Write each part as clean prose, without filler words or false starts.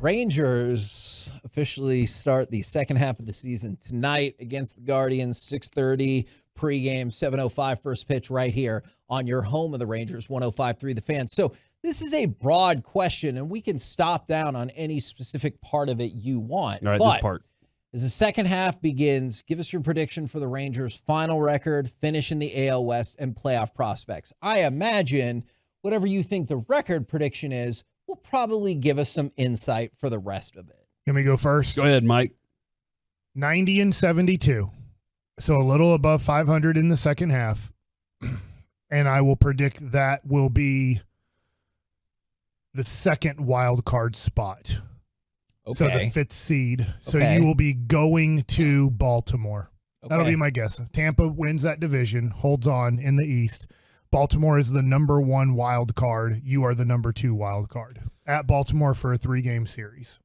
Rangers officially start the second half of the season tonight against the Guardians, 6:30 pregame, 7:05 first pitch right here on your home of the Rangers, 105.3 The Fan. So this is a broad question, and we can stop down on any specific part of it you want. All right, but this part. as the second half begins, give us your prediction for the Rangers' final record, finish in the AL West, and playoff prospects. I imagine whatever you think the record prediction is will probably give us some insight for the rest of it. Can we go first? Go ahead, Mike. 90-72. So a little above 500 in the second half. And I will predict that will be the second wild card spot. Okay. So the fifth seed. So Okay. you will be going to Baltimore. That'll Okay. be my guess. Tampa wins that division, holds on in the East. Baltimore is the number 1 wild card. You are the number 2 wild card at Baltimore for a 3-game series.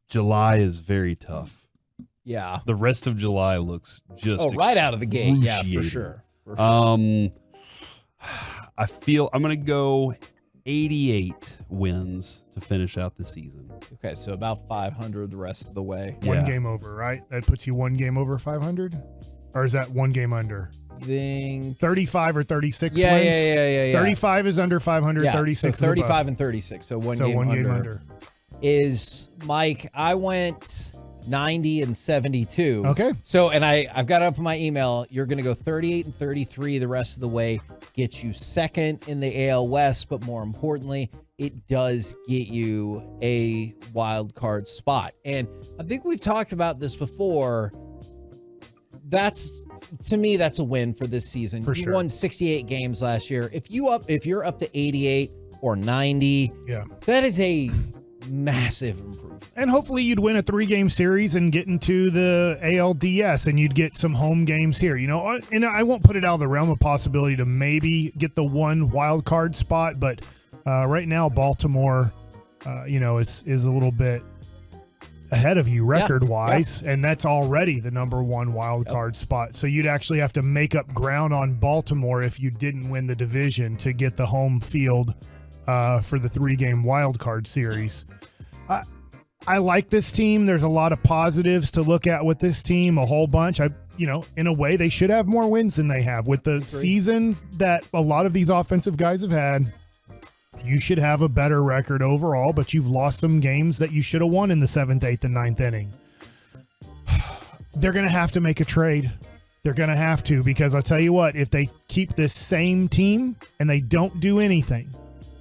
July is very tough. Yeah. The rest of July looks just right out of the gate. Yeah, for excruciating. sure. For sure. I feel I'm going to go 88 wins to finish out the season. Okay, so about 500 the rest of the way. One game over, right? That puts you 1 game over 500? Or is that 1 game under? Think 35 or 36 yeah, wins? yeah. 35 is under 500, Yeah, 36 so 35 is above. and 36, so one So game 1 game under. under. Is Mike, I went 90 and 72. Okay. So, and I've got it up in my email. You're going to go 38 and 33 the rest of the way. Get you second in the AL West, but more importantly, it does get you a wild card spot. And I think we've talked about this before. To me, that's a win for this season. For You sure. won 68 games last year. If you're up to 88 or 90, Yeah. that is a massive improvement. And hopefully you'd win a 3-game series and get into the ALDS and you'd get some home games here. You know, and I won't put it out of the realm of possibility to maybe get the 1 wild card spot, but right now Baltimore, is a little bit ahead of you record-wise, and that's already the number 1 wild card spot. So you'd actually have to make up ground on Baltimore if you didn't win the division to get the home field for the 3-game wild card series. I like this team. There's a lot of positives to look at with this team, a whole bunch. In a way, they should have more wins than they have. With the seasons that a lot of these offensive guys have had, you should have a better record overall, but you've lost some games that you should have won in the 7th, 8th, and 9th inning. They're going to have to make a trade. They're going to have to, because I'll tell you what, if they keep this same team and they don't do anything,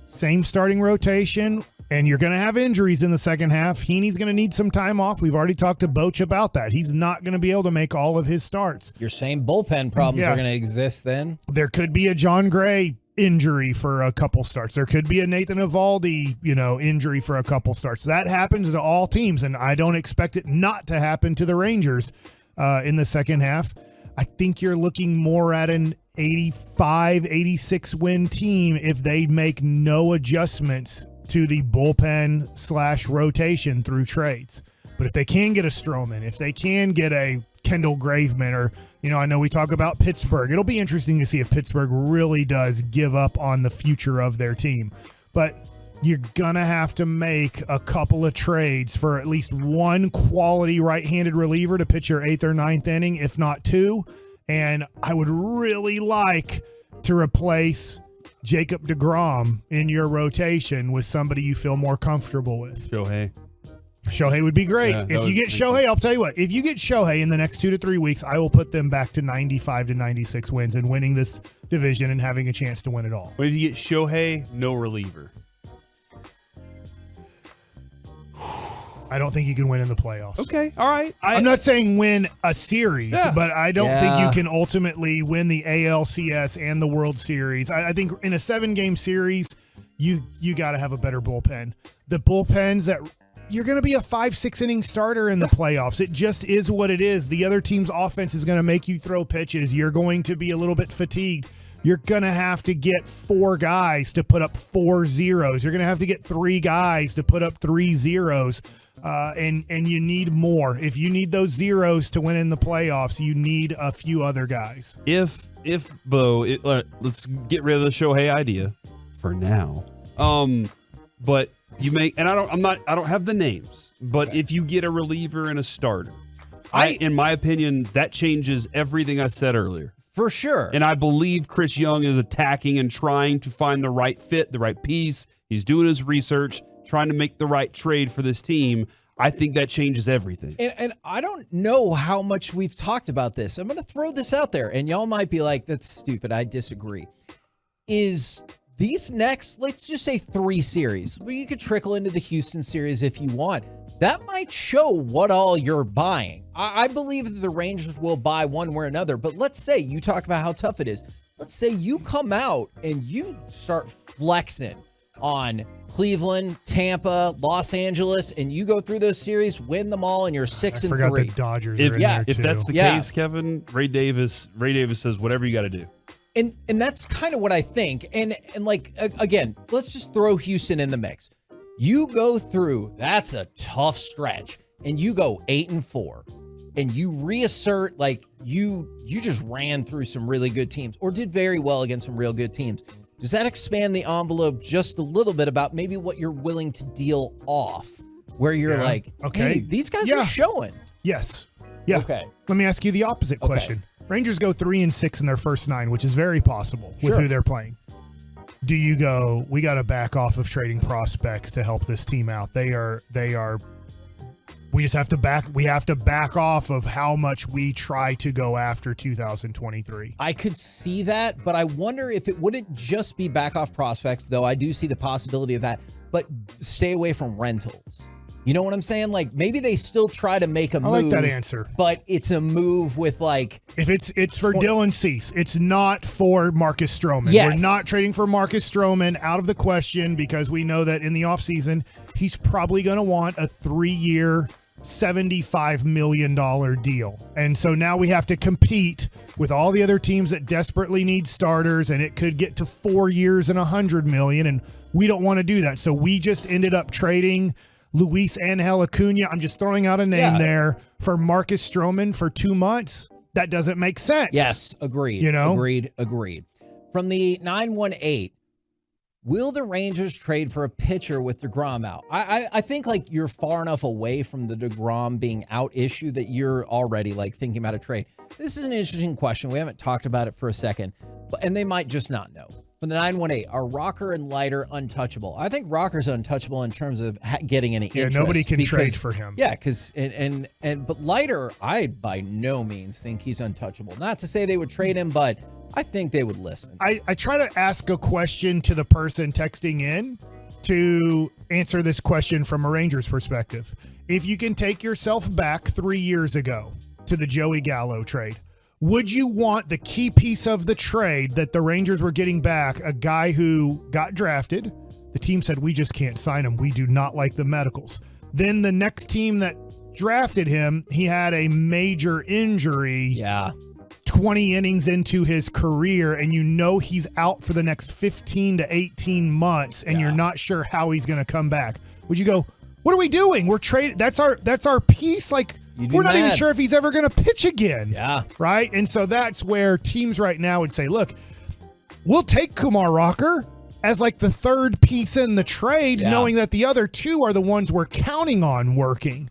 same starting rotation, and you're going to have injuries in the second half, Heaney's going to need some time off. We've already talked to Boch about that. He's not going to be able to make all of his starts. Your same bullpen problems are going to exist then. There could be a John Gray injury for a couple starts. There could be a Nathan Eovaldi, injury for a couple starts. That happens to all teams, and I don't expect it not to happen to the Rangers in the second half. I think you're looking more at an 85, 86 win team if they make no adjustments to the bullpen / rotation through trades. But if they can get a Stroman, if they can get a Kendall Graveman, or, I know we talk about Pittsburgh. It'll be interesting to see if Pittsburgh really does give up on the future of their team. But you're going to have to make a couple of trades for at least 1 quality right-handed reliever to pitch your 8th or 9th inning, if not 2. And I would really like to replace Jacob deGrom in your rotation with somebody you feel more comfortable with. Shohei would be great. Yeah, if you get Shohei, I'll tell you what, if you get Shohei in the next 2 to 3 weeks, I will put them back to 95 to 96 wins and winning this division and having a chance to win it all. But if you get Shohei, no reliever. I don't think you can win in the playoffs. Okay, all right. I'm not saying win a series, but I don't think you can ultimately win the ALCS and the World Series. I think in a 7-game series, you got to have a better bullpen. The bullpens that you're going to be a 5-6 inning starter in the playoffs. It just is what it is. The other team's offense is going to make you throw pitches. You're going to be a little bit fatigued. You're going to have to get 4 guys to put up 4 zeros. You're going to have to get 3 guys to put up 3 zeros. And you need more. If you need those zeros to win in the playoffs, you need a few other guys. If Bo, let's get rid of the Shohei idea for now. But You make, and I don't have the names, but Okay. if you get a reliever and a starter, I- in my opinion, that changes everything I said earlier. For sure. And I believe Chris Young is attacking and trying to find the right fit, the right piece. He's doing his research, trying to make the right trade for this team. I think that changes everything. And I don't know how much we've talked about this. I'm going to throw this out there, and y'all might be like, that's stupid. I disagree. Is these next, let's just say 3 series, but you could trickle into the Houston series if you want. That might show what all you're buying. I believe that the Rangers will buy one way or another, but let's say you talk about how tough it is. Let's say you come out and you start flexing on Cleveland, Tampa, Los Angeles, and you go through those series, win them all, and you're 6-3. I forgot the Dodgers are in there If too. that's the Yeah. case, Kevin, Ray Davis says whatever you got to do. And that's kind of what I think. And like, again, let's just throw Houston in the mix. You go through, that's a tough stretch, and you go 8-4, and you reassert, like, you just ran through some really good teams or did very well against some real good teams. Does that expand the envelope just a little bit about maybe what you're willing to deal off, where you're like, okay, hey, these guys Yeah. are showing? Yes. Yeah. Okay. Let me ask you the opposite question. Rangers go 3-6 in their first 9, which is very possible with who they're playing. Do you go, we got to back off of trading prospects to help this team out? We have to back off of how much we try to go after 2023. I could see that, but I wonder if it wouldn't just be back off prospects, though I do see the possibility of that, but stay away from rentals. You know what I'm saying? Like, maybe they still try to make a move. I like that answer. But it's a move with, like... If it's for Dylan Cease, it's not for Marcus Stroman. Yes. We're not trading for Marcus Stroman, out of the question, because we know that in the offseason, he's probably going to want a 3-year, $75 million deal. And so now we have to compete with all the other teams that desperately need starters, and it could get to 4 years and $100 million, and we don't want to do that. So we just ended up trading Luis Angel Acuna, I'm just throwing out a name there, for Marcus Stroman for 2 months. That doesn't make sense. Yes, agreed. You know? Agreed. From the 918, will the Rangers trade for a pitcher with DeGrom out? I think, like, you're far enough away from the DeGrom being out issue that you're already, like, thinking about a trade. This is an interesting question. We haven't talked about it for a second, and they might just not know. From the 918, are Rocker and Leiter untouchable? I think Rocker's untouchable in terms of getting any interest. Nobody can trade for him. Yeah, because but Leiter, I by no means think he's untouchable. Not to say they would trade him, but I think they would listen. I try to ask a question to the person texting in to answer this question from a Rangers perspective. If you can take yourself back 3 years ago to the Joey Gallo trade, would you want the key piece of the trade that the Rangers were getting back, a guy who got drafted? The team said, we just can't sign him. We do not like the medicals. Then the next team that drafted him, he had a major injury. Yeah. 20 innings into his career, and you know he's out for the next 15 to 18 months, and you're not sure how he's going to come back. Would you go, what are we doing? We're trading. That's our piece. Like, we're not even sure if he's ever going to pitch again. Yeah. Right. And so that's where teams right now would say, look, we'll take Kumar Rocker as like the third piece in the trade, knowing that the other two are the ones we're counting on working.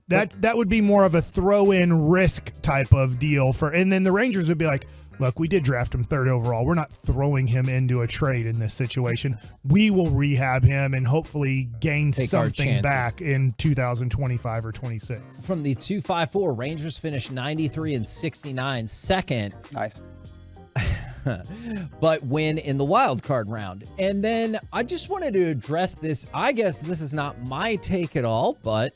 That would be more of a throw-in risk type of deal and then the Rangers would be like, look, we did draft him 3rd overall. We're not throwing him into a trade in this situation. We will rehab him and hopefully gain something back in 2025 or 26. From the 254, Rangers finished 93 and 69, second. Nice. But win in the wild card round. And then I just wanted to address this. I guess this is not my take at all, but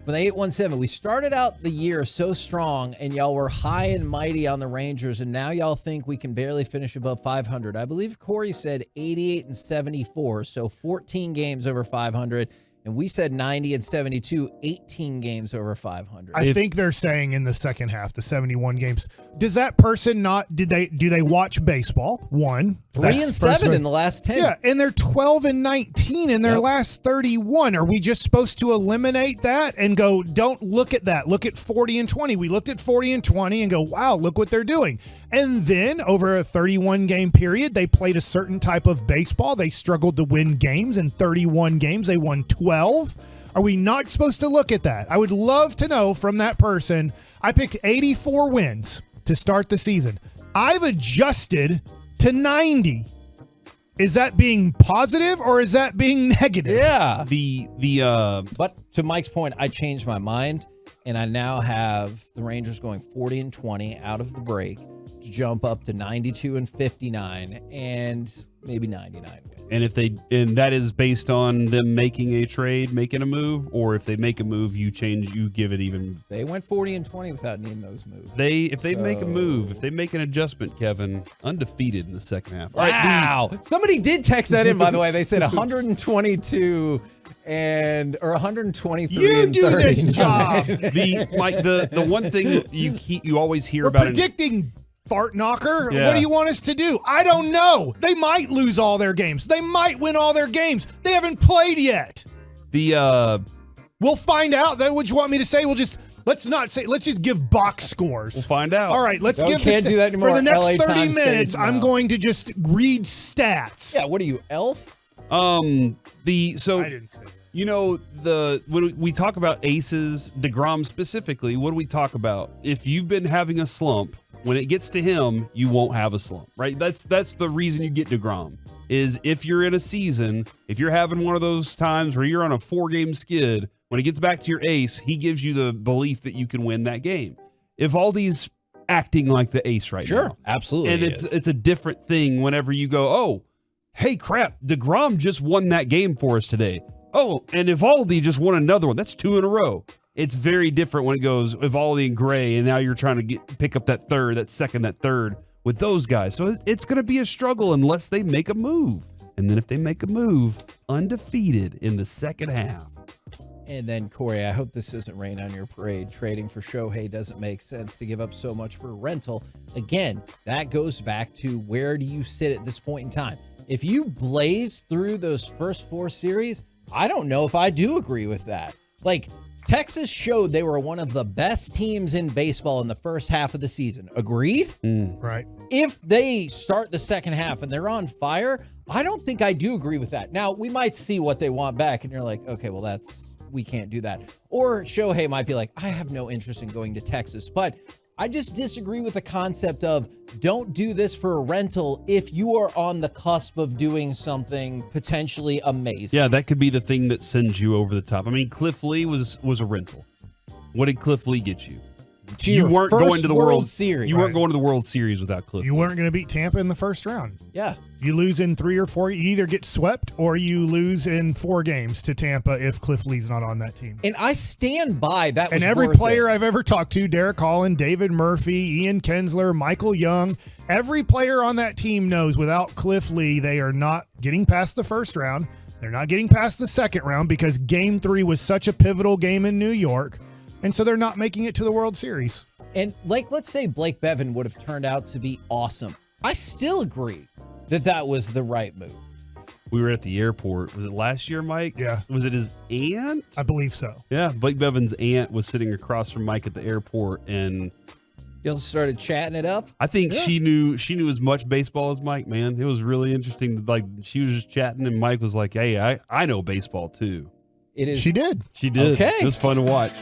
for the 817, we started out the year so strong, and y'all were high and mighty on the Rangers, and now y'all think we can barely finish above 500. I believe Corey said 88 and 74, so 14 games over 500. And we said 90 and 72, 18 games over 500. I think they're saying in the second half, the 71 games. Does that person do they watch baseball? One. 3-7 in the last 10. Yeah, and they're 12-19 in their last 31. Are we just supposed to eliminate that and go, don't look at that? Look at 40-20. We looked at 40-20 and go, wow, look what they're doing. And then over a 31-game period, they played a certain type of baseball. They struggled to win games. In 31 games, they won 12. Are we not supposed to look at that? I would love to know from that person. I picked 84 wins to start the season. I've adjusted to 90. Is that being positive or is that being negative? Yeah. But to Mike's point, I changed my mind, and I now have the Rangers going 40-20 out of the break to jump up to 92-59 and maybe 99. And that is based on them making a trade, making a move, or if they make a move, you give it even. They went 40-20 without needing those moves. If they make a move, if they make an adjustment, Kevin, undefeated in the second half. Wow. All right, somebody did text that in, by the way. They said 122 or 123. You do this job. The one thing you always hear We're about predicting fart knocker. Yeah. What do you want us to do? I don't know. They might lose all their games. They might win all their games. They haven't played yet. We'll find out. What you want me to say? Let's not say. Let's just give box scores. We'll find out. All right. Let's give can't do that anymore. For the next LA 30 Times minutes. stays I'm now. going to just read stats. Yeah. What are you, Elf? I didn't say that. You know, when we talk about aces, DeGrom specifically, what do we talk about? If you've been having a slump, when it gets to him, you won't have a slump, right? That's the reason you get DeGrom, is if you're in a season, if you're having one of those times where you're on a 4-game skid, when it gets back to your ace, he gives you the belief that you can win that game. Evaldi's acting like the ace right now. Sure, absolutely. And it's a different thing whenever you go, oh, hey, crap, DeGrom just won that game for us today. Oh, and Evaldi just won another one. That's 2 in a row. It's very different when it goes Evaldi and Gray, and now you're trying to pick up that third with those guys. So it's going to be a struggle unless they make a move. And then if they make a move, undefeated in the second half. And then, Corey, I hope this isn't rain on your parade. Trading for Shohei doesn't make sense to give up so much for a rental. Again, that goes back to where do you sit at this point in time? If you blaze through those first 4 series, I don't know if I do agree with that. Like, Texas showed they were one of the best teams in baseball in the first half of the season. Agreed? Right. If they start the second half and they're on fire, I don't think I do agree with that. Now, we might see what they want back, and you're like, okay, well, we can't do that. Or Shohei might be like, I have no interest in going to Texas. But I just disagree with the concept of don't do this for a rental if you are on the cusp of doing something potentially amazing. Yeah, that could be the thing that sends you over the top. I mean, Cliff Lee was a rental. What did Cliff Lee get you? You weren't going to the World Series. You weren't going to the World Series without Cliff. You weren't going to beat Tampa in the first round. Yeah. You lose in 3 or 4. You either get swept or you lose in 4 games to Tampa if Cliff Lee's not on that team. And I stand by that. And every player I've ever talked to, Derek Holland, David Murphy, Ian Kinsler, Michael Young, every player on that team knows without Cliff Lee, they are not getting past the first round. They're not getting past the second round because Game 3 was such a pivotal game in New York. And so they're not making it to the World Series. And let's say Blake Bevan would have turned out to be awesome. I still agree that was the right move. We were at the airport. Was it last year, Mike? Yeah. Was it his aunt? I believe so. Yeah. Blake Bevan's aunt was sitting across from Mike at the airport, and Y'all started chatting it up. I think she knew as much baseball as Mike, man. It was really interesting. Like, she was just chatting, and Mike was like, hey, I know baseball too. It is. She did. She did. Okay. It was fun to watch.